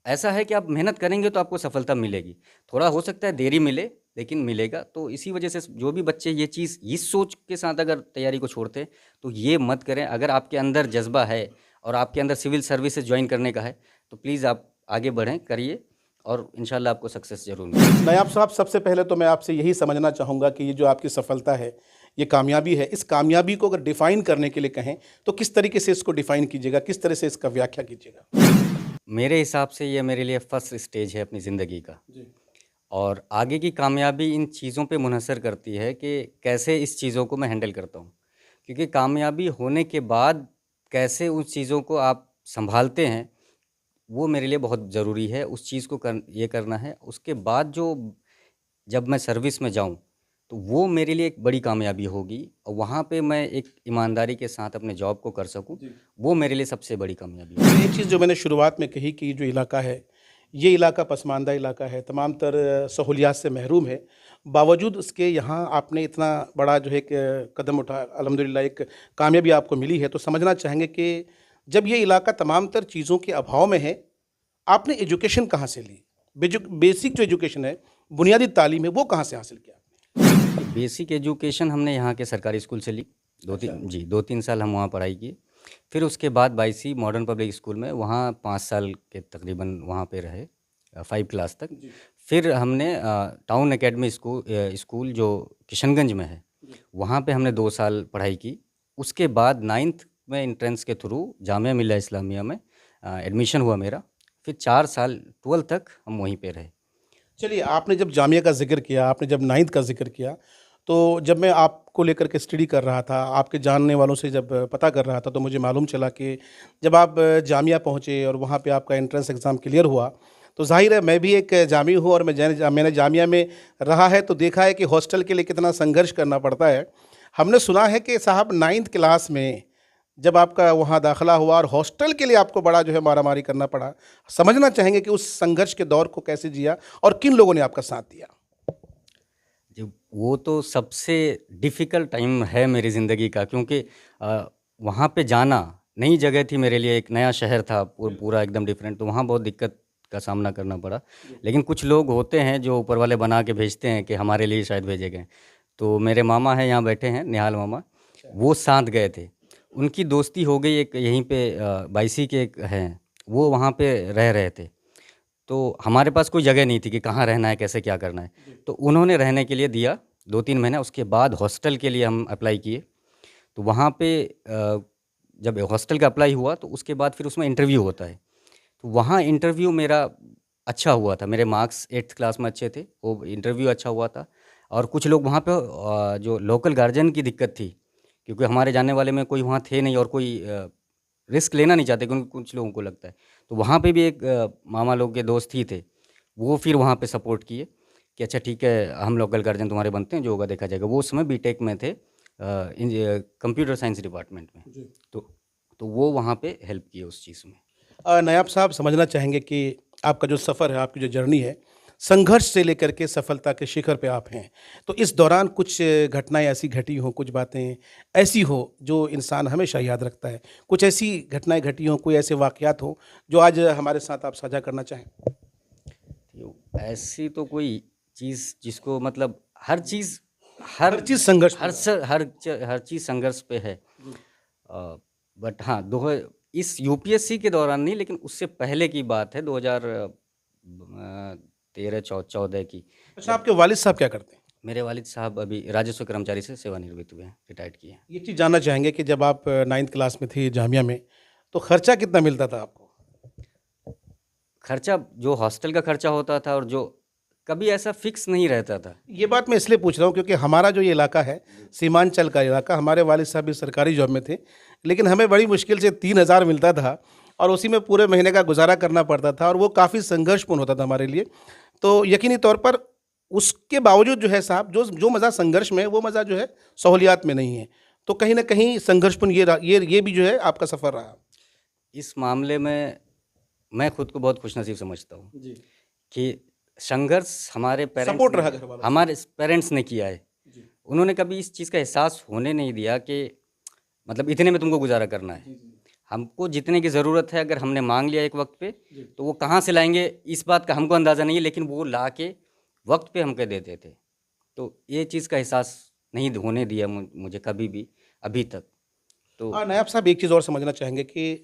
ऐसा है कि आप मेहनत करेंगे तो आपको सफलता मिलेगी। थोड़ा हो सकता है देरी मिले, लेकिन मिलेगा। तो इसी वजह से जो भी बच्चे ये चीज़ इस सोच के साथ अगर तैयारी को छोड़ते हैं, तो ये मत करें। अगर आपके अंदर जज़्बा है और आपके अंदर सिविल सर्विसेज जॉइन करने का है, तो प्लीज़ आप आगे बढ़ें, करिए और इंशाल्लाह आपको सक्सेस ज़रूर मिलेगी। नायाब साहब, सबसे पहले तो मैं आपसे यही समझना चाहूँगा कि ये जो आपकी सफलता है, ये कामयाबी है, इस कामयाबी को अगर डिफ़ाइन करने के लिए कहें, तो किस तरीके से इसको डिफ़ाइन कीजिएगा? किस तरह से इसका व्याख्या कीजिएगा? मेरे हिसाब से ये मेरे लिए फर्स्ट स्टेज है अपनी ज़िंदगी का। जी। और आगे की कामयाबी इन चीज़ों पे मुनहसर करती है कि कैसे इस चीज़ों को मैं हैंडल करता हूँ। क्योंकि कामयाबी होने के बाद कैसे उस चीज़ों को आप सँभालते हैं, वो मेरे लिए बहुत ज़रूरी है। उस चीज़ को ये करना है। उसके बाद जो जब मैं सर्विस में जाऊँ, तो वो मेरे लिए एक बड़ी कामयाबी होगी और वहाँ पे मैं एक ईमानदारी के साथ अपने जॉब को कर सकूँ, जी। वो मेरे लिए सबसे बड़ी कामयाबी होगी। एक चीज़ जो मैंने शुरुआत में कही कि ये जो इलाका है, ये इलाका पसमानदा इलाका है, तमाम तर सहूलियात से महरूम है। बावजूद उसके यहाँ आपने इतना बड़ा जो है एक कदम उठाया, अल्हम्दुलिल्लाह एक कामयाबी आपको मिली है। तो समझना चाहेंगे कि जब ये इलाका तमाम तर चीज़ों के अभाव में है, आपने एजुकेशन कहाँ से ली? बेसिक जो एजुकेशन है, बुनियादी तालीम है, वो कहाँ से हासिल किया आपने? बेसिक एजुकेशन हमने यहाँ के सरकारी स्कूल से ली। अच्छा। 2-3 साल हम वहाँ पढ़ाई किए। फिर उसके बाद बाईसी मॉडर्न पब्लिक स्कूल में वहाँ 5 साल के तकरीबन वहाँ पे रहे, 5 क्लास तक। जी। फिर हमने टाउन एकेडमी स्कूल जो किशनगंज में है, जी। वहाँ पे हमने 2 साल पढ़ाई की। उसके बाद 9th में एंट्रेंस के थ्रू जामिया मिल्लिया इस्लामिया में एडमिशन हुआ मेरा। फिर 4 साल 12 तक हम वहीं पे रहे। चलिए, आपने जब जामिया का ज़िक्र किया, आपने जब 9th का ज़िक्र किया, तो जब मैं आपको लेकर के स्टडी कर रहा था, आपके जानने वालों से जब पता कर रहा था, तो मुझे मालूम चला कि जब आप जामिया पहुँचे और वहाँ पे आपका एंट्रेंस एग्ज़ाम क्लियर हुआ, तो ज़ाहिर है मैं भी एक जामी हूँ और मैंने जामिया में रहा है, तो देखा है कि हॉस्टल के लिए कितना संघर्ष करना पड़ता है। हमने सुना है कि साहब 9th क्लास में जब आपका वहाँ दाखिला हुआ और हॉस्टल के लिए आपको बड़ा जो है मारामारी करना पड़ा। समझना चाहेंगे कि उस संघर्ष के दौर को कैसे जिया और किन लोगों ने आपका साथ दिया? जी, वो तो सबसे डिफ़िकल्ट टाइम है मेरी ज़िंदगी का, क्योंकि वहाँ पे जाना नई जगह थी मेरे लिए, एक नया शहर था, पूरा एकदम डिफरेंट। तो वहाँ बहुत दिक्कत का सामना करना पड़ा। लेकिन कुछ लोग होते हैं जो ऊपर वाले बना के भेजते हैं कि हमारे लिए शायद भेजे गए हैं। तो मेरे मामा हैं, यहाँ बैठे हैं, निहाल मामा, वो साथ गए थे। उनकी दोस्ती हो गई, एक यहीं पे बायसी के एक हैं, वो वहाँ पे रह रहे थे। तो हमारे पास कोई जगह नहीं थी कि कहाँ रहना है, कैसे क्या करना है। तो उन्होंने रहने के लिए दिया 2-3 महीने। उसके बाद हॉस्टल के लिए हम अप्लाई किए। तो वहाँ पे जब हॉस्टल का अप्लाई हुआ, तो उसके बाद फिर उसमें इंटरव्यू होता है। तो वहाँ इंटरव्यू मेरा अच्छा हुआ था, मेरे मार्क्स 8th क्लास में अच्छे थे, वो इंटरव्यू अच्छा हुआ था। और कुछ लोग वहाँ पे जो लोकल गार्जियन की दिक्कत थी, क्योंकि हमारे जानने वाले में कोई वहाँ थे नहीं और कोई रिस्क लेना नहीं चाहते, क्योंकि कुछ लोगों को लगता है। तो वहाँ पे भी एक मामा लोग के दोस्त ही थे, वो फिर वहाँ पे सपोर्ट किए कि अच्छा ठीक है, हम लोकल गार्जियन तुम्हारे बनते हैं, जो होगा देखा जाएगा। वो उस समय बीटेक में थे, कंप्यूटर साइंस डिपार्टमेंट में। जी। तो तो वो वहाँ पे हेल्प किए उस चीज़ में। नायाब साहब, समझना चाहेंगे कि आपका जो सफ़र है, आपकी जो जर्नी है, संघर्ष से लेकर के सफलता के शिखर पे आप हैं। तो इस दौरान कुछ घटनाएँ ऐसी घटी हों, कुछ बातें ऐसी हो जो इंसान हमेशा याद रखता है? कुछ ऐसी घटनाएँ घटी हों, कोई ऐसे वाक़यात हों जो आज हमारे साथ आप साझा करना चाहें? तो ऐसी तो कोई चीज़ जिसको मतलब हर चीज़ हर हर चीज़ संघर्ष हर पूर्ण है। स हर चीज़ संघर्ष पे है। जी। बट हाँ, इस यूपीएससी के दौरान नहीं, लेकिन उससे पहले की बात है, 2013-14 की। अच्छा, जब आपके वालिद साहब क्या करते हैं? मेरे वालिद साहब अभी राजस्व कर्मचारी से सेवानिवृत्त हुए हैं, रिटायर्ड किए हैं। ये चीज़ जानना चाहेंगे कि जब आप 9th क्लास में थे जामिया में, तो खर्चा कितना मिलता था आपको? खर्चा जो हॉस्टल का खर्चा होता था, और जो कभी ऐसा फिक्स नहीं रहता था। ये बात मैं इसलिए पूछ रहा हूँ क्योंकि हमारा जो ये इलाका है, सीमांचल का इलाका, हमारे वालिद साहब भी सरकारी जॉब में थे, लेकिन हमें बड़ी मुश्किल से 3000 मिलता था और उसी में पूरे महीने का गुज़ारा करना पड़ता था और वो काफ़ी संघर्षपूर्ण होता था हमारे लिए। तो यकीनी तौर पर उसके बावजूद जो है साहब, जो जो मज़ा संघर्ष में है, वो मज़ा जो है सहूलियात में नहीं है। तो कहीं न कहीं संघर्षपूर्ण ये भी जो है आपका सफ़र रहा। इस मामले में मैं खुद को बहुत खुशनसीब समझता हूँ जी। कि संघर्ष सपोर्ट रहा घर वालों से। हमारे पेरेंट्स ने किया है। जी। उन्होंने कभी इस चीज़ का एहसास होने नहीं दिया कि मतलब इतने में तुमको गुजारा करना है। जी, जी। हमको जितने की ज़रूरत है अगर हमने मांग लिया एक वक्त पे, तो वो कहाँ से लाएंगे इस बात का हमको अंदाज़ा नहीं है, लेकिन वो ला के वक्त पे हमको देते थे। तो ये चीज़ का एहसास नहीं होने दिया मुझे कभी भी अभी तक। तो नायब साहब एक चीज़ और समझना चाहेंगे कि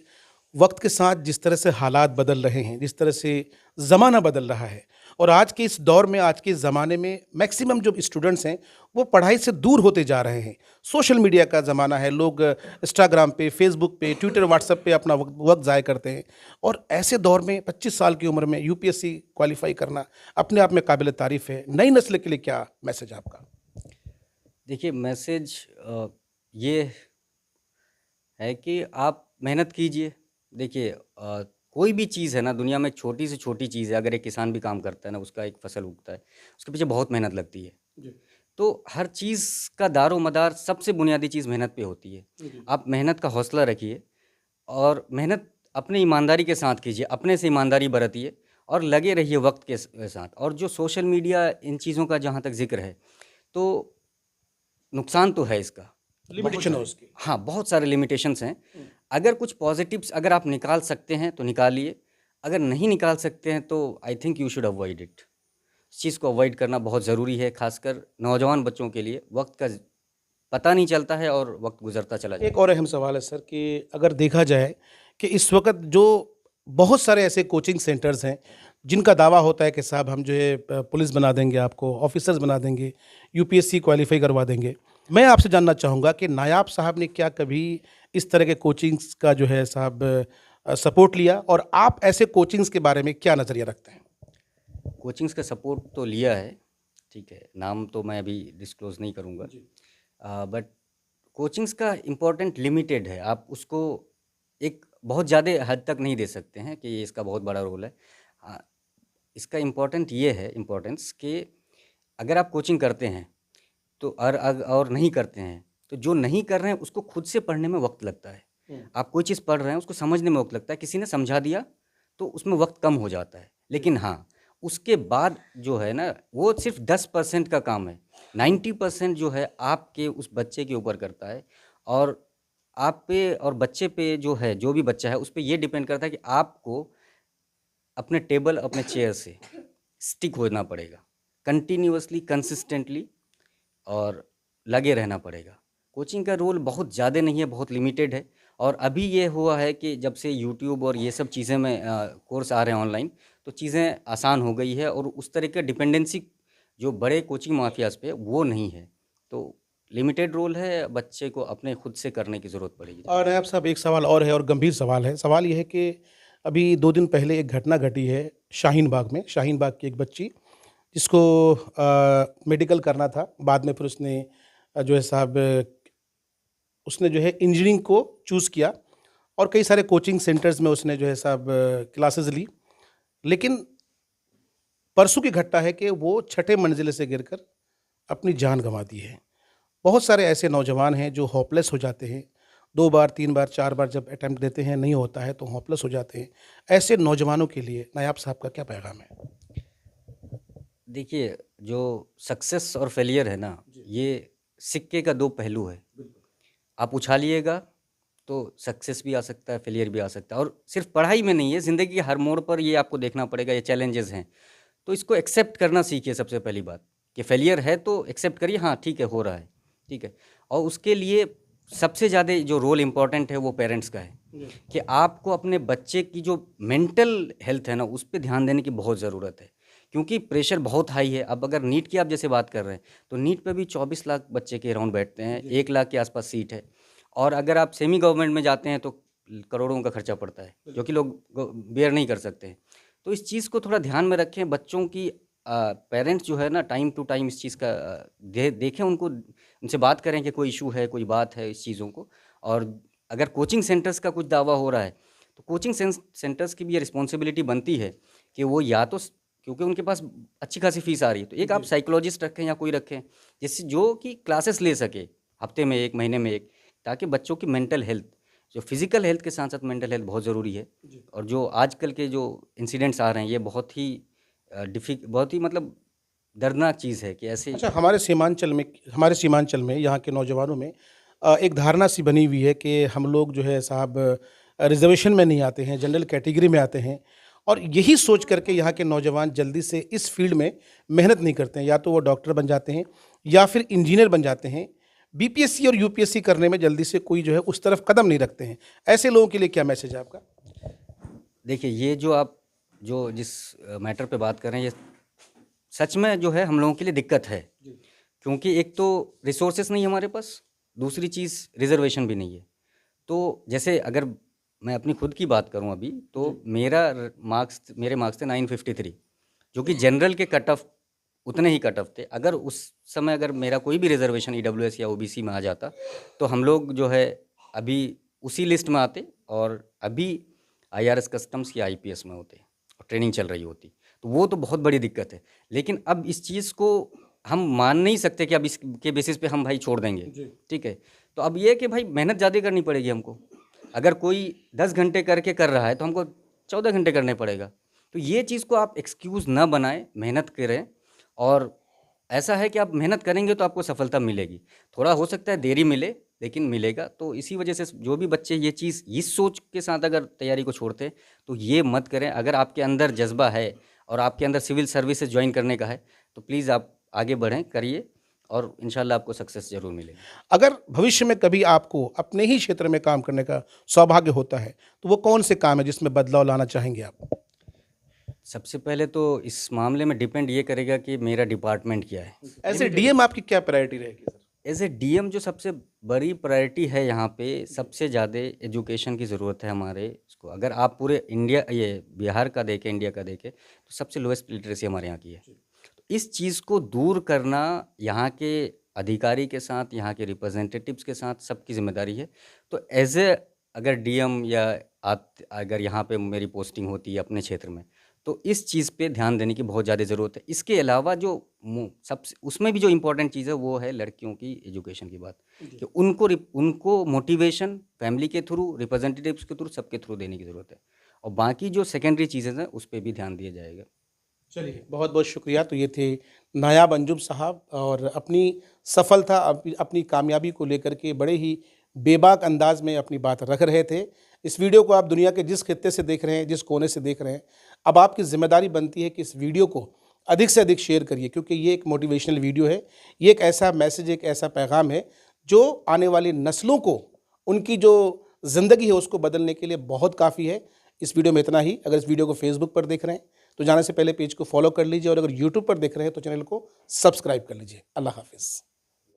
वक्त के साथ जिस तरह से हालात बदल रहे हैं, जिस तरह से ज़माना बदल रहा है और आज के इस दौर में, आज के इस ज़माने में मैक्सिमम जो स्टूडेंट्स हैं, वो पढ़ाई से दूर होते जा रहे हैं। सोशल मीडिया का ज़माना है, लोग इंस्टाग्राम पे, फेसबुक पे, ट्विटर, व्हाट्सएप पे अपना वक्त वक्त ज़ाया करते हैं और ऐसे दौर में 25 साल की उम्र में यूपीएससी क्वालिफ़ाई करना अपने आप में काबिल तारीफ़ है। नई नस्ल के लिए क्या मैसेज है आपका? देखिए मैसेज ये है कि आप मेहनत कीजिए। देखिए कोई भी चीज़ है ना दुनिया में, छोटी से छोटी चीज़ है, अगर एक किसान भी काम करता है ना, उसका एक फसल उगता है, उसके पीछे बहुत मेहनत लगती है। जी, तो हर चीज़ का दारोमदार सबसे बुनियादी चीज़ मेहनत पे होती है। जी, आप मेहनत का हौसला रखिए और मेहनत अपनी ईमानदारी के साथ कीजिए, अपने से ईमानदारी बरतिए और लगे रहिए वक्त के साथ। और जो सोशल मीडिया इन चीज़ों का जहाँ तक जिक्र है, तो नुकसान तो है इसका, बहुत लिमिटेशन है सारे। उसकी। हाँ, बहुत सारे लिमिटेशंस हैं। अगर कुछ पॉजिटिव्स अगर आप निकाल सकते हैं तो निकालिए, अगर नहीं निकाल सकते हैं तो I think you should avoid it. इस चीज़ को अवॉइड करना बहुत ज़रूरी है, खासकर नौजवान बच्चों के लिए। वक्त का पता नहीं चलता है और वक्त गुजरता चला एक जाता और अहम सवाल है सर कि अगर देखा जाए कि इस वक़्त जो बहुत सारे ऐसे कोचिंग सेंटर्स हैं, जिनका दावा होता है कि साहब हम जो है पुलिस बना देंगे आपको, ऑफ़िसर्स बना देंगे, यूपीएससी क्वालीफ़ाई करवा देंगे। मैं आपसे जानना चाहूँगा कि नायाब साहब ने क्या कभी इस तरह के कोचिंग्स का जो है साहब सपोर्ट लिया और आप ऐसे कोचिंग्स के बारे में क्या नज़रिया रखते हैं? है। कोचिंग्स का सपोर्ट तो लिया है, ठीक है, नाम तो मैं अभी डिस्क्लोज़ नहीं करूँगा। जी। बट कोचिंग्स का इम्पोर्टेंट लिमिटेड है, आप उसको एक बहुत ज़्यादा हद तक नहीं दे सकते हैं कि ये इसका बहुत बड़ा रोल है। हाँ, इसका इम्पोर्टेंट ये है, इम्पोर्टेंस कि अगर आप कोचिंग करते हैं तो और नहीं करते हैं, तो जो नहीं कर रहे हैं उसको खुद से पढ़ने में वक्त लगता है। हुँ। आप कोई चीज़ पढ़ रहे हैं उसको समझने में वक्त लगता है, किसी ने समझा दिया तो उसमें वक्त कम हो जाता है। लेकिन हाँ, उसके बाद जो है ना, वो सिर्फ 10% का काम है, 90% जो है आपके उस बच्चे के ऊपर करता है। और आप पे और बच्चे पे जो है, जो भी बच्चा है उस पे ये डिपेंड करता है कि आपको अपने टेबल, अपने चेयर से स्टिक होना पड़ेगा, कंटिन्यूअसली, कंसिस्टेंटली, और लगे रहना पड़ेगा। कोचिंग का रोल बहुत ज़्यादा नहीं है, बहुत लिमिटेड है। और अभी ये हुआ है कि जब से यूट्यूब और ये सब चीज़ें में कोर्स आ रहे हैं ऑनलाइन, तो चीज़ें आसान हो गई है और उस तरह का डिपेंडेंसी जो बड़े कोचिंग माफियाज़ पे वो नहीं है। तो लिमिटेड रोल है, बच्चे को अपने खुद से करने की ज़रूरत पड़ेगी ज़्यादा। और नायब साहब एक सवाल और है और गंभीर सवाल है। सवाल ये है कि अभी 2 दिन पहले एक घटना घटी है शाहीन बाग में। शाहीन बाग की एक बच्ची जिसको मेडिकल करना था, बाद में फिर उसने जो है साहब उसने जो है इंजीनियरिंग को चूज़ किया और कई सारे कोचिंग सेंटर्स में उसने जो है साहब क्लासेस ली। लेकिन परसों की घटना है कि वो छठे मंजिले से गिरकर अपनी जान गँवा दी है। बहुत सारे ऐसे नौजवान हैं जो होपलेस हो जाते हैं। 2 बार, 3 बार, 4 बार जब अटेम्प्ट देते हैं, नहीं होता है तो होपलेस हो जाते हैं। ऐसे नौजवानों के लिए नायाब साहब का क्या पैगाम है? देखिए, जो सक्सेस और फेलियर है ना, ये सिक्के का दो पहलू है। आप उछालिएगा तो सक्सेस भी आ सकता है, फेलियर भी आ सकता है। और सिर्फ पढ़ाई में नहीं है, ज़िंदगी के हर मोड़ पर ये आपको देखना पड़ेगा, ये चैलेंजेस हैं। तो इसको एक्सेप्ट करना सीखिए। सबसे पहली बात कि फेलियर है तो एक्सेप्ट करिए, हाँ ठीक है, हो रहा है, ठीक है। और उसके लिए सबसे ज़्यादा जो रोल इम्पोर्टेंट है वो पेरेंट्स का है कि आपको अपने बच्चे की जो मेंटल हेल्थ है ना, उस पे ध्यान देने की बहुत ज़रूरत है, क्योंकि प्रेशर बहुत हाई है। अब अगर नीट की आप जैसे बात कर रहे हैं, तो नीट पे भी 24 लाख बच्चे के अराउंड बैठते हैं, 1 लाख के आसपास सीट है। और अगर आप सेमी गवर्नमेंट में जाते हैं तो करोड़ों का खर्चा पड़ता है, जो कि लोग बेयर नहीं कर सकते हैं। तो इस चीज़ को थोड़ा ध्यान में रखें। बच्चों की पेरेंट्स जो है ना, टाइम टू टाइम इस चीज़ का देखें, उनको उनसे बात करें कि कोई इशू है, कोई बात है इस चीज़ों को। और अगर कोचिंग सेंटर्स का कुछ दावा हो रहा है, तो कोचिंग सेंटर्स की भी ये रिस्पॉन्सिबिलिटी बनती है कि वो या तो क्योंकि उनके पास अच्छी खासी फीस आ रही है, तो एक आप साइकोलॉजिस्ट रखें या कोई रखें जिससे जो कि क्लासेस ले सके, हफ्ते में 1, महीने में 1, ताकि बच्चों की मेंटल हेल्थ, जो फिजिकल हेल्थ के साथ साथ मेंटल हेल्थ बहुत ज़रूरी है। और जो आजकल के जो इंसिडेंट्स आ रहे हैं, ये बहुत ही मतलब दर्दनाक चीज़ है कि ऐसे। अच्छा, हमारे सीमांचल में यहाँ के नौजवानों में एक धारणा सी बनी हुई है कि हम लोग जो है साहब रिजर्वेशन में नहीं आते हैं, जनरल कैटेगरी में आते हैं और यही सोच करके यहाँ के नौजवान जल्दी से इस फील्ड में मेहनत नहीं करते हैं, या तो वो डॉक्टर बन जाते हैं या फिर इंजीनियर बन जाते हैं। बीपीएससी और यूपीएससी करने में जल्दी से कोई जो है उस तरफ कदम नहीं रखते हैं। ऐसे लोगों के लिए क्या मैसेज है आपका? देखिए, ये जो आप जो जिस मैटर पे बात कर रहे हैं, ये सच में जो है हम लोगों के लिए दिक्कत है, क्योंकि एक तो रिसोर्सेस नहीं है हमारे पास, दूसरी चीज़ रिजर्वेशन भी नहीं है। तो जैसे अगर मैं अपनी खुद की बात करूं अभी, तो मेरे मार्क्स थे 953, जो कि जनरल के कट ऑफ उतने ही कट ऑफ थे। अगर उस समय अगर मेरा कोई भी रिजर्वेशन ईडब्ल्यूएस या ओबीसी में आ जाता, तो हम लोग जो है अभी उसी लिस्ट में आते और अभी आईआरएस कस्टम्स या आईपीएस में होते और ट्रेनिंग चल रही होती। तो वो तो बहुत बड़ी दिक्कत है। लेकिन अब इस चीज़ को हम मान नहीं सकते कि अब इसके बेसिस पे हम भाई छोड़ देंगे, ठीक है। तो अब ये है कि भाई मेहनत ज़्यादा करनी पड़ेगी हमको। अगर कोई 10 घंटे करके कर रहा है तो हमको 14 घंटे करने पड़ेगा। तो ये चीज़ को आप एक्सक्यूज़ ना बनाएं, मेहनत करें। और ऐसा है कि आप मेहनत करेंगे तो आपको सफलता मिलेगी। थोड़ा हो सकता है देरी मिले, लेकिन मिलेगा। तो इसी वजह से जो भी बच्चे ये चीज़ इस सोच के साथ अगर तैयारी को छोड़ते हैं, तो ये मत करें। अगर आपके अंदर जज्बा है और आपके अंदर सिविल सर्विसेज ज्वाइन करने का है, तो प्लीज़ आप आगे बढ़ें, करिए और इंशाल्लाह आपको सक्सेस ज़रूर मिलेगी। अगर भविष्य में कभी आपको अपने ही क्षेत्र में काम करने का सौभाग्य होता है, तो वो कौन से काम है जिसमें बदलाव लाना चाहेंगे आप? सबसे पहले तो इस मामले में डिपेंड ये करेगा कि मेरा डिपार्टमेंट क्या है। एज़ ए डीएम आपकी क्या प्रायोरिटी रहेगी सर? एज ए डीएम जो सबसे बड़ी प्रायोरिटी है यहाँ पे, सबसे ज़्यादा एजुकेशन की ज़रूरत है हमारे इसको। अगर आप पूरे इंडिया, ये बिहार का देखें, इंडिया का देखें, तो सबसे लोएस्ट लिटरेसी हमारे यहाँ की है। तो इस चीज़ को दूर करना यहाँ के अधिकारी के साथ, यहाँ के रिप्रेजेंटेटिव्स के साथ सबकी जिम्मेदारी है। तो एज ए अगर डीएम या अगर यहाँ पे मेरी पोस्टिंग होती है अपने क्षेत्र में, तो इस चीज़ पे ध्यान देने की बहुत ज़्यादा ज़रूरत है। इसके अलावा जो सबसे उसमें भी जो इम्पोर्टेंट चीज़ है वो है लड़कियों की एजुकेशन की बात, कि उनको मोटिवेशन फैमिली के थ्रू, रिप्रेजेंटेटिव्स के थ्रू, सबके थ्रू देने की ज़रूरत है। और बाकी जो सेकेंडरी चीज़ें हैं उस पर भी ध्यान दिया जाएगा। चलिए, बहुत बहुत शुक्रिया। तो ये थे नायाब अंजुम साहब, और अपनी सफलता, अपनी कामयाबी को लेकर के बड़े ही बेबाक अंदाज में अपनी बात रख रहे थे। इस वीडियो को आप दुनिया के जिस खित्ते से देख रहे हैं, जिस कोने से देख रहे हैं, अब आपकी जिम्मेदारी बनती है कि इस वीडियो को अधिक से अधिक शेयर करिए, क्योंकि ये एक मोटिवेशनल वीडियो है। ये एक ऐसा मैसेज, एक ऐसा पैगाम है जो आने वाली नस्लों को, उनकी जो ज़िंदगी है उसको बदलने के लिए बहुत काफ़ी है। इस वीडियो में इतना ही। अगर इस वीडियो को फेसबुक पर देख रहे हैं तो जाने से पहले पेज को फॉलो कर लीजिए, और अगर यूट्यूब पर देख रहे हैं तो चैनल को सब्सक्राइब कर लीजिए। अल्लाह हाफिज़।